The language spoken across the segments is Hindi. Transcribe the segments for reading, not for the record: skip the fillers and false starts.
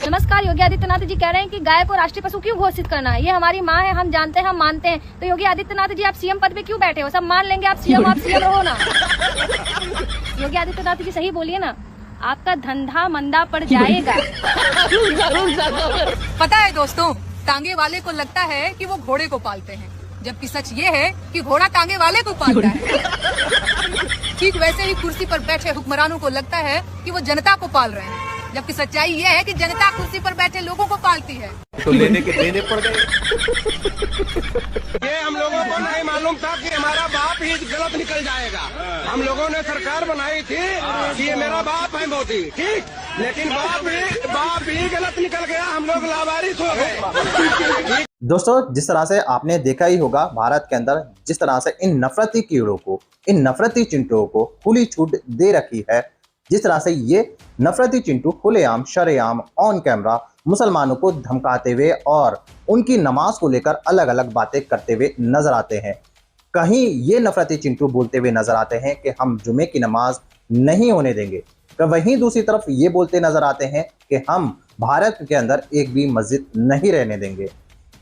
नमस्कार। योगी आदित्यनाथ जी कह रहे हैं कि गाय को राष्ट्रीय पशु क्यों घोषित करना है, ये हमारी माँ है, हम जानते हैं, हम मानते हैं। तो योगी आदित्यनाथ जी आप सीएम पद पे क्यों बैठे हो? सब मान लेंगे आप सीएम रहो ना। योगी आदित्यनाथ जी सही बोलिए ना, आपका धंधा मंदा पड़ जाएगा। पता है दोस्तों, टांगे वाले को लगता है कि वो घोड़े को पालते हैं, जबकि सच ये है कि घोड़ा टांगे वाले को पालता है। ठीक वैसे ही कुर्सी पर बैठे हुक्मरानों को लगता है कि वो जनता को पाल रहे हैं, जबकि सच्चाई ये है कि जनता कुर्सी पर बैठे लोगों को पालती है। तो लेने के देने पड़ गए। ये हम लोगों को नहीं मालूम था कि हमारा बाप ही गलत निकल जाएगा। हम लोगों ने सरकार बनाई थी कि ये मेरा बाप है मोदी, ठीक, लेकिन बाप ही गलत निकल गया, हम लोग लावारिस हो गए। दोस्तों, जिस तरह से आपने देखा ही होगा भारत के अंदर जिस तरह से इन नफरती कीड़ों को, इन नफरती चिंटुओं को खुली छूट दे रखी है, जिस तरह से ये नफरती चिंटू खुलेआम शरेआम ऑन कैमरा मुसलमानों को धमकाते हुए और उनकी नमाज को लेकर अलग अलग बातें करते हुए नजर आते हैं। कहीं ये नफरती चिंटू बोलते हुए नजर आते हैं कि हम जुमे की नमाज नहीं होने देंगे, तो वहीं दूसरी तरफ ये बोलते नजर आते हैं कि हम भारत के अंदर एक भी मस्जिद नहीं रहने देंगे।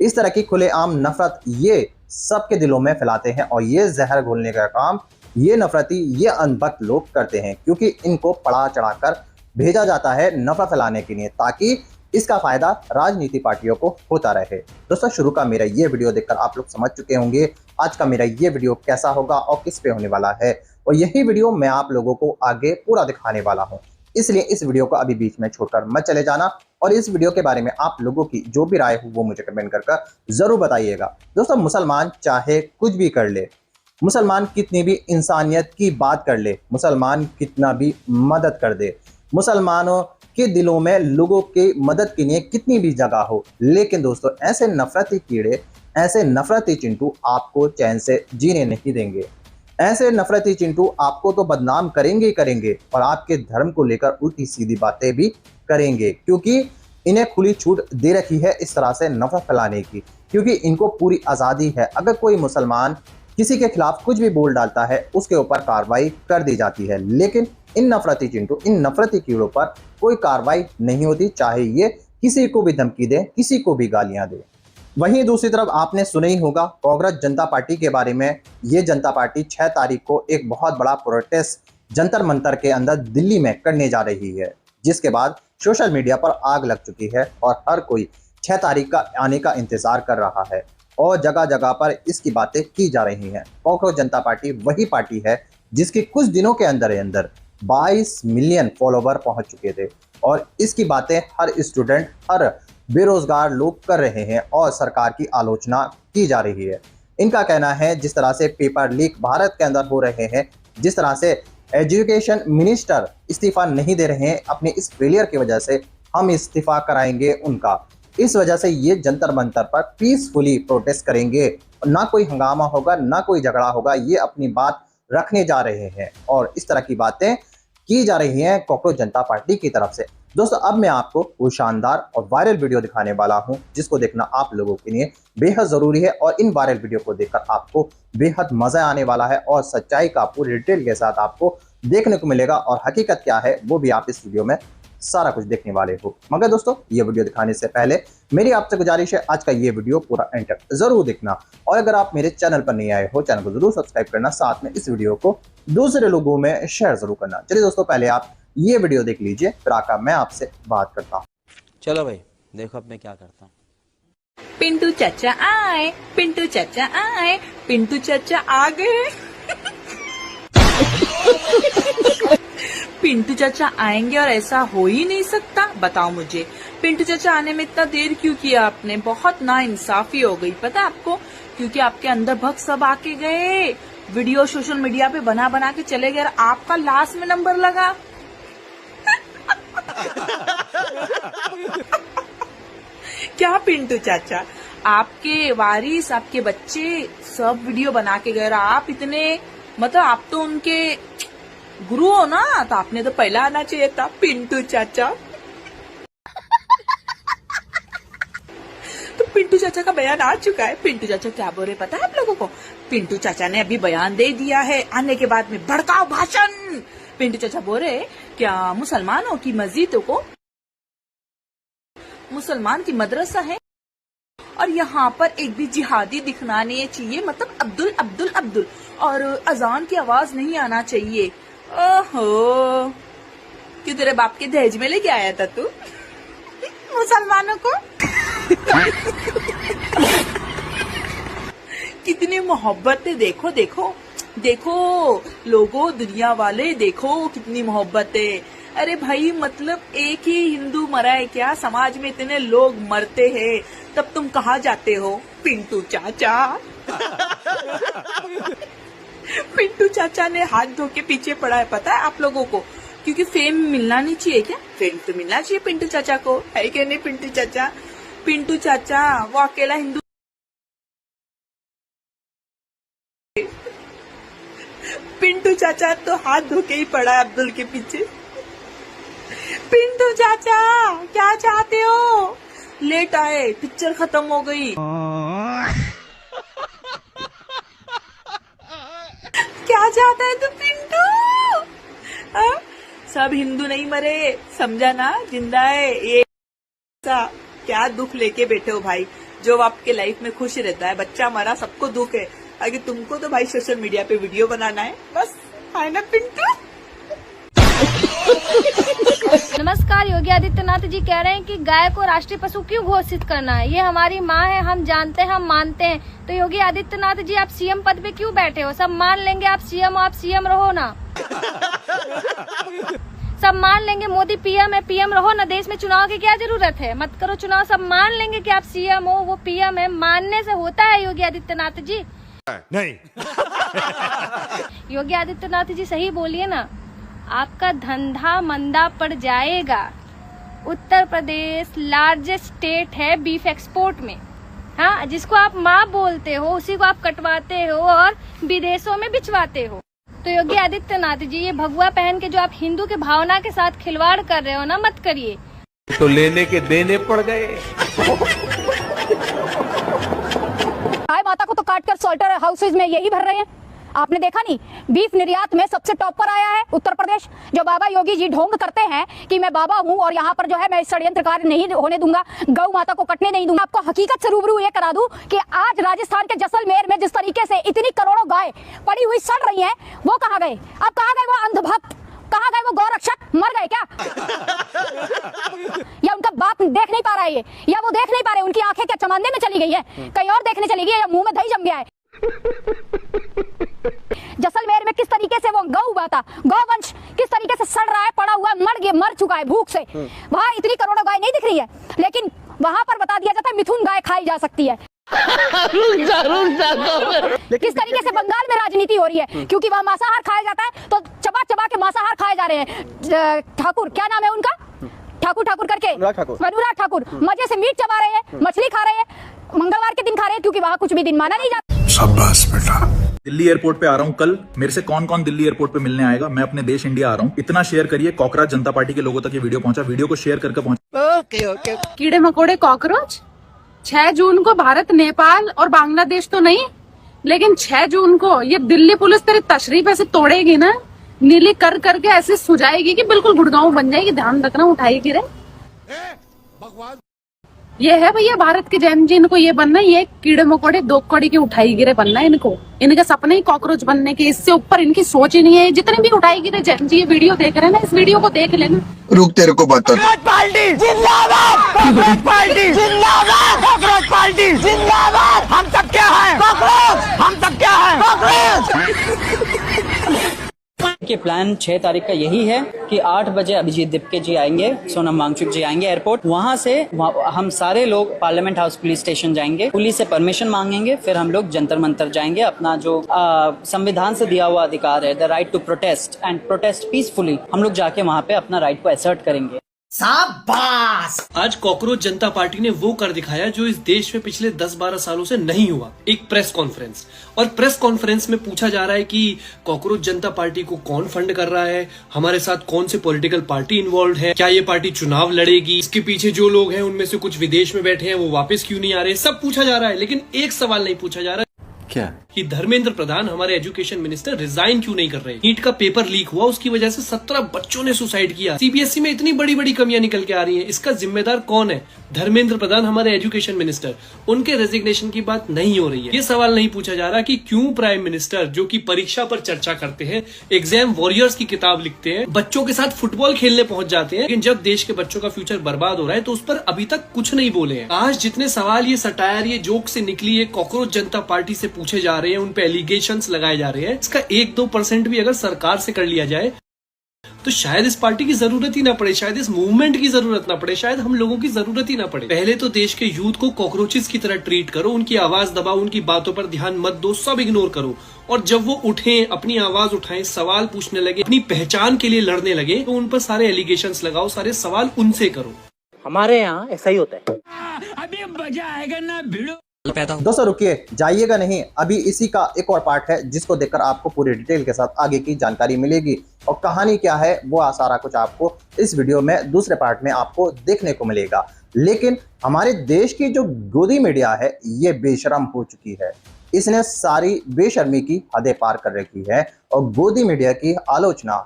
इस तरह की खुलेआम नफरत ये सबके दिलों में फैलाते हैं और ये जहर घोलने का काम ये नफरती, ये अनबख्त लोग करते हैं, क्योंकि इनको पड़ा चढ़ाकर भेजा जाता है नफरत फैलाने के लिए, ताकि इसका फायदा राजनीति पार्टियों को होता रहे। दोस्तों, शुरू का मेरा ये वीडियो देखकर आप लोग समझ चुके होंगे आज का मेरा ये वीडियो कैसा होगा और किस पे होने वाला है, और यही वीडियो मैं आप लोगों को आगे पूरा दिखाने वाला हूँ। इसलिए इस वीडियो को अभी बीच में छोड़कर मत चले जाना और इस वीडियो के बारे में आप लोगों की जो भी राय हो वो मुझे कमेंट कर जरूर बताइएगा। दोस्तों, मुसलमान चाहे कुछ भी कर ले, मुसलमान कितनी भी इंसानियत की बात कर ले, मुसलमान कितना भी मदद कर दे, मुसलमानों के दिलों में लोगों की मदद के लिए कितनी भी जगह हो, लेकिन दोस्तों ऐसे नफरती कीड़े, ऐसे नफरती चिंटू आपको चैन से जीने नहीं देंगे। ऐसे नफरती चिंटू आपको तो बदनाम करेंगे ही करेंगे और आपके धर्म को लेकर उल्टी सीधी बातें भी करेंगे, क्योंकि इन्हें खुली छूट दे रखी है इस तरह से नफरत फैलाने की, क्योंकि इनको पूरी आज़ादी है। अगर कोई मुसलमान किसी के खिलाफ कुछ भी बोल डालता है उसके ऊपर कार्रवाई कर दी जाती है, लेकिन इन नफरती चिंटू, इन नफरती कीड़ों पर कोई कार्रवाई नहीं होती, चाहे ये किसी को भी धमकी दे, किसी को भी गालियां दे। वहीं दूसरी तरफ आपने सुना ही होगा कांग्रेस जनता पार्टी के बारे में। ये जनता पार्टी 6 तारीख को एक बहुत बड़ा प्रोटेस्ट जंतर मंतर के अंदर दिल्ली में करने जा रही है, जिसके बाद सोशल मीडिया पर आग लग चुकी है और हर कोई 6 तारीख का आने का इंतजार कर रहा है और जगह जगह पर इसकी बातें की जा रही हैं। कांग्रेस जनता पार्टी वही पार्टी है जिसकी कुछ दिनों के अंदर 22 मिलियन फॉलोवर पहुंच चुके थे और इसकी बातें हर स्टूडेंट, हर बेरोजगार लोग कर रहे हैं और सरकार की आलोचना की जा रही है। इनका कहना है जिस तरह से पेपर लीक भारत के अंदर हो रहे हैं, जिस तरह से एजुकेशन मिनिस्टर इस्तीफा नहीं दे रहे हैं, अपने इस फेलियर की वजह से हम इस्तीफा कराएंगे उनका। इस वजह से ये जंतर मंतर पर पीसफुली प्रोटेस्ट करेंगे, ना कोई हंगामा होगा, ना कोई झगड़ा होगा, ये अपनी बात रखने जा रहे हैं और इस तरह की बातें की जा रही हैं कांग्रेस जनता पार्टी की तरफ से। दोस्तों, अब मैं आपको वो शानदार और वायरल वीडियो दिखाने वाला हूं जिसको देखना आप लोगों के लिए बेहद जरूरी है और इन वायरल वीडियो को देखकर आपको बेहद मजा आने वाला है और सच्चाई का पूरी डिटेल के साथ आपको देखने को मिलेगा और हकीकत क्या है वो भी आप इस वीडियो में सारा कुछ देखने वाले हो। मगर दोस्तों, ये वीडियो दिखाने से पहले मेरी आपसे गुजारिश है आज का ये वीडियो पूरा एंड तक जरूर देखना और अगर आप मेरे चैनल पर नहीं आए हो, चैनल को जरूर सब्सक्राइब करना, साथ में इस वीडियो को दूसरे लोगों में शेयर जरूर करना। चलिए दोस्तों, पहले आप ये वीडियो देख लीजिए, फिर आकर मैं आपसे बात करता हूँ। चलो भाई, देखो अब मैं क्या करता हूँ। पिंटू चाचा आए, पिंटू चाचा आए, पिंटू चाचा आ गए। पिंटू चाचा आएंगे और ऐसा हो ही नहीं सकता। बताओ मुझे, पिंटू चाचा आने में इतना देर क्यों किया आपने? बहुत नाइंसाफी हो गई, पता है आपको, क्योंकि आपके अंदर भक्त सब आके गए, वीडियो सोशल मीडिया पे बना बना के चले गए, आपका लास्ट में नंबर लगा। क्या पिंटू चाचा, आपके वारिस, आपके बच्चे सब वीडियो बना के गए, आप इतने, मतलब आप तो उनके गुरु हो ना, तो आपने तो पहला आना चाहिए था पिंटू चाचा। तो पिंटू चाचा का बयान आ चुका है। पिंटू चाचा क्या बोल रहे पता है आप लोगों को? पिंटू चाचा ने अभी बयान दे दिया है, आने के बाद में भड़काऊ भाषण। पिंटू चाचा बोल रहे क्या मुसलमानों की मस्जिदों को मुसलमान की मदरसा है और यहाँ पर एक भी जिहादी दिखना नहीं चाहिए, मतलब अब्दुल अब्दुल अब्दुल, और अजान की आवाज नहीं आना चाहिए। ओहो, क्यों तेरे बाप के दहेज में लेके आया था तू मुसलमानों को? कितनी मोहब्बत है, देखो देखो देखो लोगों, दुनिया वाले देखो कितनी मोहब्बत है। अरे भाई, मतलब एक ही हिंदू मरा है क्या? समाज में इतने लोग मरते हैं, तब तुम कहाँ जाते हो? पिंटू चाचा पिंटू चाचा ने हाथ धो के पीछे पड़ा है, पता है आप लोगों को? क्योंकि फेम मिलना नहीं चाहिए क्या? फेम तो मिलना चाहिए पिंटू चाचा को, है क्या नहीं? पिंटू चाचा वो अकेला हिंदू। पिंटू चाचा तो हाथ धो के ही पड़ा है अब्दुल के पीछे। पिंटू चाचा क्या चाहते हो? लेट आए, पिक्चर खत्म हो गई। क्या चाहता है तू पिंटू? हाँ? सब हिंदू नहीं मरे, समझा ना, जिंदा है ये। क्या दुख लेके बैठे हो भाई? जो आपके लाइफ में खुश रहता है, बच्चा मरा सबको दुख है, आगे तुमको तो भाई सोशल मीडिया पे वीडियो बनाना है बस, है ना पिंटू? नमस्कार। योगी आदित्यनाथ जी कह रहे हैं कि गाय को राष्ट्रीय पशु क्यों घोषित करना है? ये हमारी माँ है, हम जानते हैं, हम मानते हैं। तो योगी आदित्यनाथ जी, आप सीएम पद पे क्यों बैठे हो? सब मान लेंगे आप सीएम रहो ना। सब मान लेंगे मोदी पीएम है, पीएम रहो ना। देश में चुनाव की क्या जरूरत है? मत करो चुनाव, सब मान लेंगे कि आप सीएम हो, वो पीएम है। मानने से होता है योगी आदित्यनाथ जी? नहीं। योगी आदित्यनाथ जी सही बोलिए ना, आपका धंधा मंदा पड़ जाएगा। उत्तर प्रदेश लार्जेस्ट स्टेट है बीफ एक्सपोर्ट में। हाँ, जिसको आप माँ बोलते हो उसी को आप कटवाते हो और विदेशों में बिचवाते हो। तो योगी आदित्यनाथ जी, ये भगवा पहन के जो आप हिंदू के भावना के साथ खिलवाड़ कर रहे हो ना, मत करिए। तो लेने के देने पड़ गए। गाय माता को तो काटकर सॉल्टर हाउसेज में यही भर रहे हैं। आपने देखा नहीं, बीफ निर्यात में सबसे टॉप पर आया है उत्तर प्रदेश। जो बाबा योगी जी ढोंग करते हैं कि मैं बाबा हूं और यहाँ पर जो है मैं षड्यंत्र कार्य नहीं होने दूंगा, गौ माता को कटने नहीं दूंगा। आपको हकीकत से रूबरू ये करा दूं कि आज राजस्थान के जैसलमेर में जिस तरीके से इतनी करोड़ों गाय पड़ी हुई सड़ रही हैं, वो कहाँ गए? अब कहाँ गए वो अंधभक्त? कहाँ गए वो गौरक्षक? मर गए क्या? या उनका बाप देख नहीं पा रहा है, या वो देख नहीं पा रहे, उनकी आंखें क्या चमाने में चली गई है, कहीं और देखने चली गई है, या मुंह में दही जम गया है? जैसलमेर में किस तरीके से वो गौ माता, गौवंश किस तरीके से सड़ रहा है, पड़ा हुआ है, मर चुका है भूख से। वहां इतनी करोड़ों गाय नहीं दिख रही है, लेकिन वहां पर बता दिया जाता है मिथुन गाय खाई जा सकती है। किस तरीके से बंगाल में राजनीति हो रही है, क्योंकि वहां मांसाहार खाया जाता है, तो चबा चबा के मांसाहार खाए जा रहे हैं। ठाकुर, क्या नाम है उनका? ठाकुर करके, अनुराग ठाकुर मजे से मीट चबा रहे हैं, मछली खा रहे हैं, मंगलवार के दिन खा रहे हैं, क्योंकि वहाँ कुछ भी दिन माना नहीं जाता। शाबाश बेटा। दिल्ली एयरपोर्ट पे आ रहा हूँ कल, मेरे से कौन कौन दिल्ली एयरपोर्ट पे मिलने आएगा? मैं अपने देश इंडिया आ रहा हूँ। इतना शेयर करिए, कॉकरोच जनता पार्टी के लोगों तक ये वीडियो पहुंचा, वीडियो को शेयर करके पहुंचा। कीड़े मकोड़े कॉकरोच 6 जून को भारत, नेपाल और बांग्लादेश तो नहीं, लेकिन 6 जून को ये दिल्ली पुलिस तेरी तशरीफ ऐसे तोड़ेगी ना, नीली कर करके ऐसे सुझाएगी कि बिल्कुल गुड़गांव बन जाएगी। ध्यान रखना, उठाएगी रे। ये है भैया भारत के जैन जी, इनको ये बनना, ये कीड़े मकोड़े 2 कौड़ी की उठाई गिरे बनना है इनको। इनके सपने ही कॉकरोच बनने के, इससे ऊपर इनकी सोच ही नहीं है। जितने भी उठाई गिरे जैन जी, ये वीडियो देख रहे हैं ना, इस वीडियो को देख लेना। रुक, तेरे को बता। पार्टी जिंदाबाद, कॉकरोच पार्टी जिंदाबाद, कॉकरोच पार्टी जिंदाबाद। हम सब क्या है? कॉकरोच। हम सब क्या है? कॉकरोच। के प्लान 6 तारीख का यही है कि 8 बजे अभिजीत दिपके जी आएंगे, सोनम वांगचुक जी आएंगे एयरपोर्ट। वहां से हम सारे लोग पार्लियामेंट हाउस पुलिस स्टेशन जाएंगे, पुलिस से परमिशन मांगेंगे, फिर हम लोग जंतर मंतर जाएंगे। अपना जो संविधान से दिया हुआ अधिकार है, the right to protest and protest peacefully, हम लोग जाके वहां पे अपना राइट को असर्ट करेंगे। शाबाश। आज कॉकरोच जनता पार्टी ने वो कर दिखाया जो इस देश में पिछले 10-12 सालों से नहीं हुआ, एक प्रेस कॉन्फ्रेंस। और प्रेस कॉन्फ्रेंस में पूछा जा रहा है कि कॉकरोच जनता पार्टी को कौन फंड कर रहा है, हमारे साथ कौन से पॉलिटिकल पार्टी इन्वॉल्व है, क्या ये पार्टी चुनाव लड़ेगी, इसके पीछे जो लोग हैं उनमें से कुछ विदेश में बैठे हैं, वो वापस क्यों नहीं आ रहे, सब पूछा जा रहा है। लेकिन एक सवाल नहीं पूछा जा रहा। क्या? कि धर्मेंद्र प्रधान हमारे एजुकेशन मिनिस्टर रिजाइन क्यों नहीं कर रहे। नीट का पेपर लीक हुआ, उसकी वजह से 17 बच्चों ने सुसाइड किया। सीबीएसई में इतनी बड़ी बड़ी कमियां निकल के आ रही हैं, इसका जिम्मेदार कौन है? धर्मेंद्र प्रधान हमारे एजुकेशन मिनिस्टर, उनके रेजिग्नेशन की बात नहीं हो रही है। ये सवाल नहीं पूछा जा रहा कि क्यों प्राइम मिनिस्टर, जो कि परीक्षा पर चर्चा करते हैं, एग्जाम वॉरियर्स की किताब लिखते हैं, बच्चों के साथ फुटबॉल खेलने पहुंच जाते हैं, लेकिन जब देश के बच्चों का फ्यूचर बर्बाद हो रहा है तो उस पर अभी तक कुछ नहीं बोले हैं। आज जितने सवाल ये सटायर, ये जोक से निकली है कॉकरोच जनता पार्टी से पूछे जा रहे हैं, उन पे एलिगेशंस लगाए जा रहे हैं, इसका 1-2% भी अगर सरकार से कर लिया जाए तो शायद इस पार्टी की जरूरत ही ना पड़े, शायद इस मूवमेंट की जरूरत ना पड़े, शायद हम लोगों की जरूरत ही ना पड़े। पहले तो देश के यूथ को कॉकरोचेस की तरह ट्रीट करो, उनकी आवाज दबाओ, उनकी बातों पर ध्यान मत दो, सब इग्नोर करो, और जब वो उठें, अपनी आवाज उठाएं, सवाल पूछने लगे, अपनी पहचान के लिए लड़ने लगे, तो उन पर सारे एलिगेशंस लगाओ, सारे सवाल उनसे करो। हमारे यहाँ ऐसा ही होता है। अभी मजा आएगा ना भिड़ो। दोस्तों रुकिए, जाइएगा नहीं, अभी इसी का एक और पार्ट है जिसको देखकर आपको पूरी डिटेल के साथ आगे की जानकारी मिलेगी, और कहानी क्या है वो सारा कुछ आपको इस वीडियो में दूसरे पार्ट में आपको देखने को मिलेगा। लेकिन हमारे देश की जो गोदी मीडिया है ये बेशर्म हो चुकी है, इसने सारी बेशर्मी की हदें पार कर रखी है, और गोदी मीडिया की आलोचना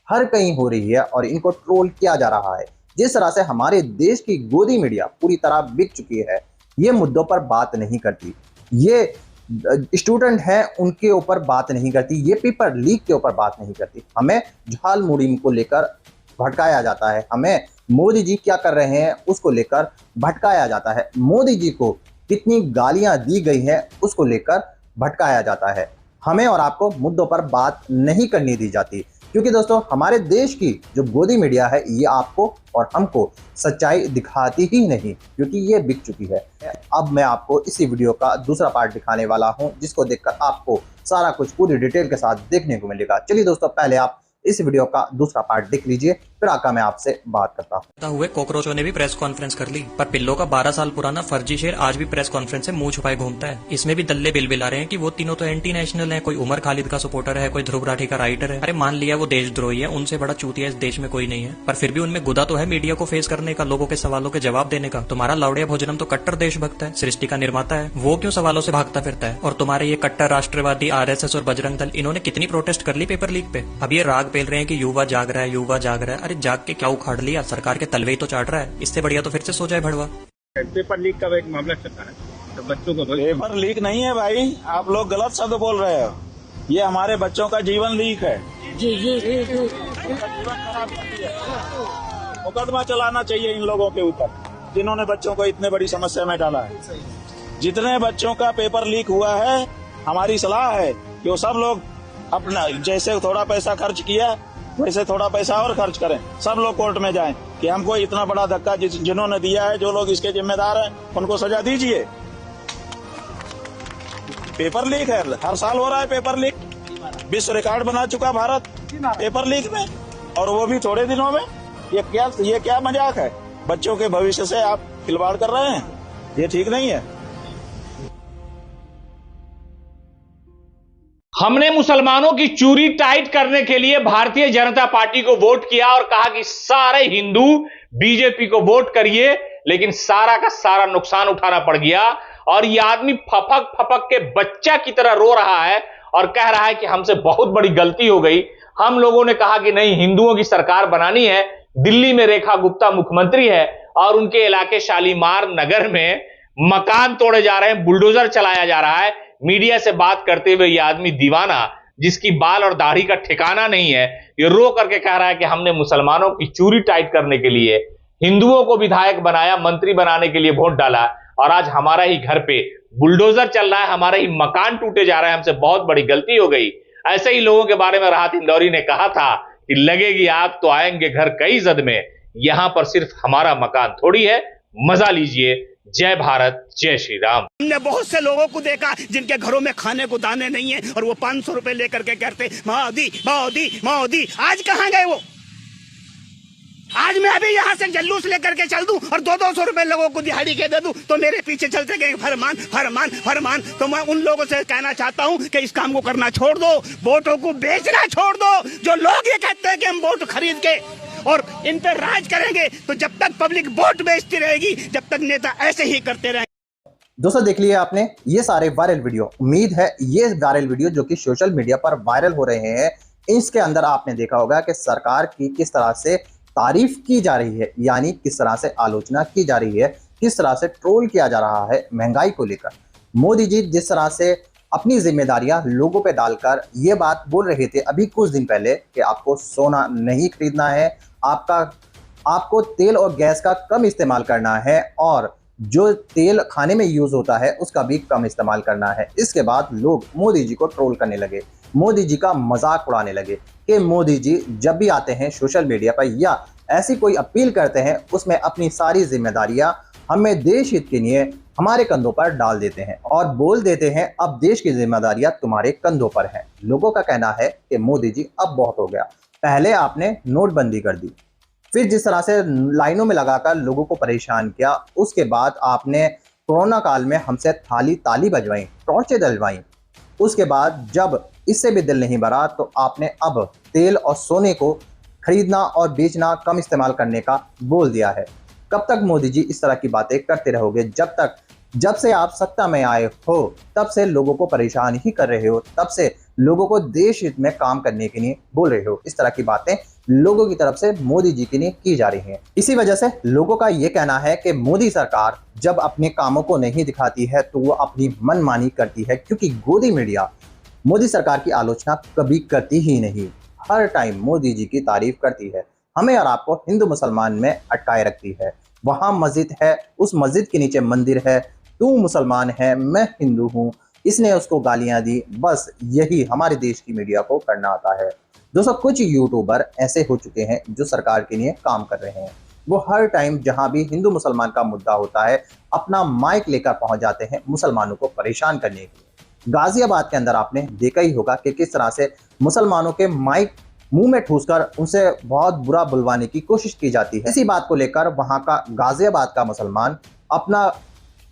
हर कहीं हो रही है और इनको ट्रोल किया जा रहा है। जिस तरह से हमारे देश की गोदी मीडिया पूरी तरह बिक चुकी है, ये मुद्दों पर बात नहीं करती, ये स्टूडेंट हैं उनके ऊपर बात नहीं करती, ये पेपर लीक के ऊपर बात नहीं करती, हमें झालमुड़ी को लेकर भटकाया जाता है, हमें मोदी जी क्या कर रहे हैं उसको लेकर भटकाया जाता है, मोदी जी को कितनी गालियां दी गई हैं उसको लेकर भटकाया जाता है। हमें और आपको मुद्दों पर बात नहीं करनी दी जाती, क्योंकि दोस्तों हमारे देश की जो गोदी मीडिया है ये आपको और हमको सच्चाई दिखाती ही नहीं, क्योंकि ये बिक चुकी है। अब मैं आपको इसी वीडियो का दूसरा पार्ट दिखाने वाला हूं, जिसको देखकर आपको सारा कुछ पूरी डिटेल के साथ देखने को मिलेगा। चलिए दोस्तों, पहले आप इस वीडियो का दूसरा पार्ट देख लीजिए, फिर आका मैं आपसे बात करता हूँ। हुए कॉकरोचों ने भी प्रेस कॉन्फ्रेंस कर ली, पर पिल्लो का 12 साल पुराना फर्जी शेर आज भी प्रेस कॉन्फ्रेंस से मुंह छुपाए घूमता है। इसमें भी दल्ले बिलबिला रहे हैं कि वो तीनों तो एंटी नेशनल हैं, कोई उमर खालिद का सपोर्टर है, कोई ध्रुव राठी का राइटर है। अरे मान लिया वो देशद्रोही है, उनसे बड़ा चूतिया इस देश में कोई नहीं है, पर फिर भी उनमें गुदा तो है मीडिया को फेस करने का, लोगों के सवालों के जवाब देने का। तुम्हारा लौड़िया भोजनम तो कट्टर देशभक्त है, सृष्टि का निर्माता है, वो क्यों सवालों से भागता फिरता है? और तुम्हारे ये कट्टर राष्ट्रवादी RSS और बजरंग दल, इन्होंने कितनी प्रोटेस्ट कर ली पेपर लीक पे। अब ये राग पेल रहे हैं कि युवा जाग रहा है, युवा जाग रहा है। अरे जाग के क्या उखाड़ लिया, सरकार के तलवे ही तो चाट रहा है, इससे बढ़िया तो फिर से सो जाए भड़वा। पेपर लीक का एक मामला चल रहा है, तो बच्चों को पेपर लीक नहीं है भाई, आप लोग गलत शब्द बोल रहे हो, ये हमारे बच्चों का जीवन लीक है। मुकदमा चलाना चाहिए इन लोगों के ऊपर जिन्होंने बच्चों को इतने बड़ी समस्या में डाला है। जितने बच्चों का पेपर लीक हुआ है, हमारी सलाह है कि वो सब लोग अपना जैसे थोड़ा पैसा खर्च किया वैसे थोड़ा पैसा और खर्च करें, सब लोग कोर्ट में जाएं कि हमको इतना बड़ा धक्का जिन्होंने दिया है, जो लोग इसके जिम्मेदार हैं उनको सजा दीजिए। पेपर लीक है, हर साल हो रहा है पेपर लीक, विश्व रिकॉर्ड बना चुका भारत पेपर लीक में, और वो भी थोड़े दिनों में। ये क्या मजाक है? बच्चों के भविष्य से आप खिलवाड़ कर रहे हैं, ये ठीक नहीं है। हमने मुसलमानों की चूरी टाइट करने के लिए भारतीय जनता पार्टी को वोट किया और कहा कि सारे हिंदू बीजेपी को वोट करिए, लेकिन सारा का सारा नुकसान उठाना पड़ गया। और यह आदमी फपक फपक के बच्चा की तरह रो रहा है और कह रहा है कि हमसे बहुत बड़ी गलती हो गई। हम लोगों ने कहा कि नहीं, हिंदुओं की सरकार बनानी है, दिल्ली में रेखा गुप्ता मुख्यमंत्री है और उनके इलाके शालीमार नगर में मकान तोड़े जा रहे हैं, बुलडोजर चलाया जा रहा है। मीडिया से बात करते हुए यह आदमी दीवाना, जिसकी बाल और दाढ़ी का ठिकाना नहीं है, ये रो करके कह रहा है कि हमने मुसलमानों की चूरी टाइट करने के लिए हिंदुओं को विधायक बनाया, मंत्री बनाने के लिए वोट डाला, और आज हमारा ही घर पे बुलडोजर चल रहा है, हमारे ही मकान टूटे जा रहे हैं, हमसे बहुत बड़ी गलती हो गई। ऐसे ही लोगों के बारे में राहत इंदौरी ने कहा था कि लगेगी आग तो आएंगे घर कई जद में, यहां पर सिर्फ हमारा मकान थोड़ी है, मजा लीजिए। जय भारत, जय श्री राम। हमने बहुत से लोगों को देखा जिनके घरों में खाने को दाने नहीं है, और वो 500 रुपए लेकर के कहते मोदी मोदी मोदी। आज कहाँ गए वो? आज मैं अभी यहाँ से जुलूस लेकर के चल दूं और 200 रुपए लोगों को दिहाड़ी के दे दूं तो मेरे पीछे चलते गए फरमान फरमान फरमान। तो मैं उन लोगों से कहना चाहता हूँ कि इस काम को करना छोड़ दो, वोटों को बेचना छोड़ दो। जो लोग ये कहते हैं कि हम वोट खरीद के और इन पर राज करेंगे, तो जब तक पब्लिक वोट बेचती रहेगी, जब तक नेता ऐसे ही करते रहेंगे। दोस्तों देख लिया आपने ये सारे वायरल वीडियो। उम्मीद है ये वायरल वीडियो जो कि सोशल मीडिया पर वायरल हो रहे हैं, इसके अंदर आपने देखा होगा कि सरकार की किस तरह से तारीफ की जा रही है, यानी किस तरह से आलोचना की जा रही है, किस तरह से ट्रोल किया जा रहा है महंगाई को लेकर। मोदी जी जिस तरह से अपनी जिम्मेदारियां लोगों पे डालकर ये बात बोल रहे थे अभी कुछ दिन पहले कि आपको सोना नहीं खरीदना है, आपको तेल और गैस का कम इस्तेमाल करना है और जो तेल खाने में यूज होता है उसका भी कम इस्तेमाल करना है। इसके बाद लोग मोदी जी को ट्रोल करने लगे, मोदी जी का मजाक उड़ाने लगे कि मोदी जी जब भी आते हैं सोशल मीडिया पर या ऐसी कोई अपील करते हैं उसमें अपनी सारी जिम्मेदारियां हमें देश हित के लिए हमारे कंधों पर डाल देते हैं और बोल देते हैं अब देश की जिम्मेदारियां तुम्हारे कंधों पर हैं। लोगों का कहना है कि मोदी जी अब बहुत हो गया, पहले आपने नोटबंदी कर दी, फिर जिस तरह से लाइनों में लगाकर लोगों को परेशान किया, उसके बाद आपने कोरोना काल में हमसे थाली ताली बजवाई, टॉर्चें डलवाई, उसके बाद जब इससे भी दिल नहीं भरा तो आपने अब तेल और सोने को खरीदना और बेचना कम इस्तेमाल करने का बोल दिया है। कब तक मोदी जी इस तरह की बातें करते रहोगे? जब से आप सत्ता में आए हो तब से लोगों को परेशान ही कर रहे हो, तब से लोगों को देश हित में काम करने के लिए बोल रहे हो। इस तरह की बातें लोगों की तरफ से मोदी जी के लिए की जा रही हैं। इसी वजह से लोगों का ये कहना है कि मोदी सरकार जब अपने कामों को नहीं दिखाती है तो वो अपनी मनमानी करती है, क्योंकि गोदी मीडिया मोदी सरकार की आलोचना कभी करती ही नहीं, हर टाइम मोदी जी की तारीफ करती है, हमें और आपको हिंदू मुसलमान में अटकाए रखती है। वहां मस्जिद है, उस मस्जिद के नीचे मंदिर है, तू मुसलमान है मैं हिंदू हूं, इसने उसको गालियां दी, बस यही हमारे देश की मीडिया को करना आता है। दोस्तों कुछ यूट्यूबर ऐसे हो चुके हैं जो सरकार के लिए काम कर रहे हैं, वो हर टाइम जहां भी हिंदू मुसलमान का मुद्दा होता है अपना माइक लेकर पहुंच जाते हैं मुसलमानों को परेशान करने के लिए। गाजियाबाद के अंदर आपने देखा ही होगा कि किस तरह से मुसलमानों के माइक मुंह में ठूसकर उनसे बहुत बुरा बुलवाने की कोशिश की जाती है। इसी बात को लेकर वहां का गाजियाबाद का मुसलमान अपना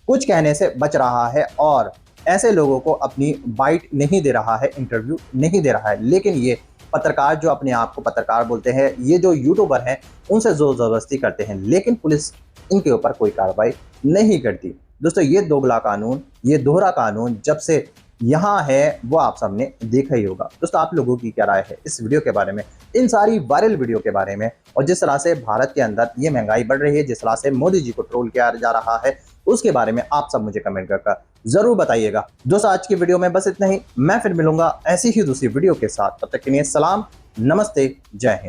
कुछ कहने से बच रहा है और ऐसे लोगों को अपनी बाइट नहीं दे रहा है, इंटरव्यू नहीं दे रहा है। लेकिन ये पत्रकार जो अपने आप को पत्रकार बोलते हैं, ये जो यूट्यूबर हैं उनसे जोर जबरदस्ती करते हैं, लेकिन पुलिस इनके ऊपर कोई कार्रवाई नहीं करती। दोस्तों ये दोगला कानून, ये दोहरा कानून जब से यहाँ है वो आप सबने देखा ही होगा। दोस्तों आप लोगों की क्या राय है इस वीडियो के बारे में, इन सारी वायरल वीडियो के बारे में, और जिस तरह से भारत के अंदर ये महंगाई बढ़ रही है, जिस तरह से मोदी जी को ट्रोल किया जा रहा है, उसके बारे में आप सब मुझे कमेंट करके जरूर बताइएगा। दोस्तों आज की वीडियो में बस इतना ही, मैं फिर मिलूंगा ऐसी ही दूसरी वीडियो के साथ, तब तक के लिए सलाम, नमस्ते, जय हिंद।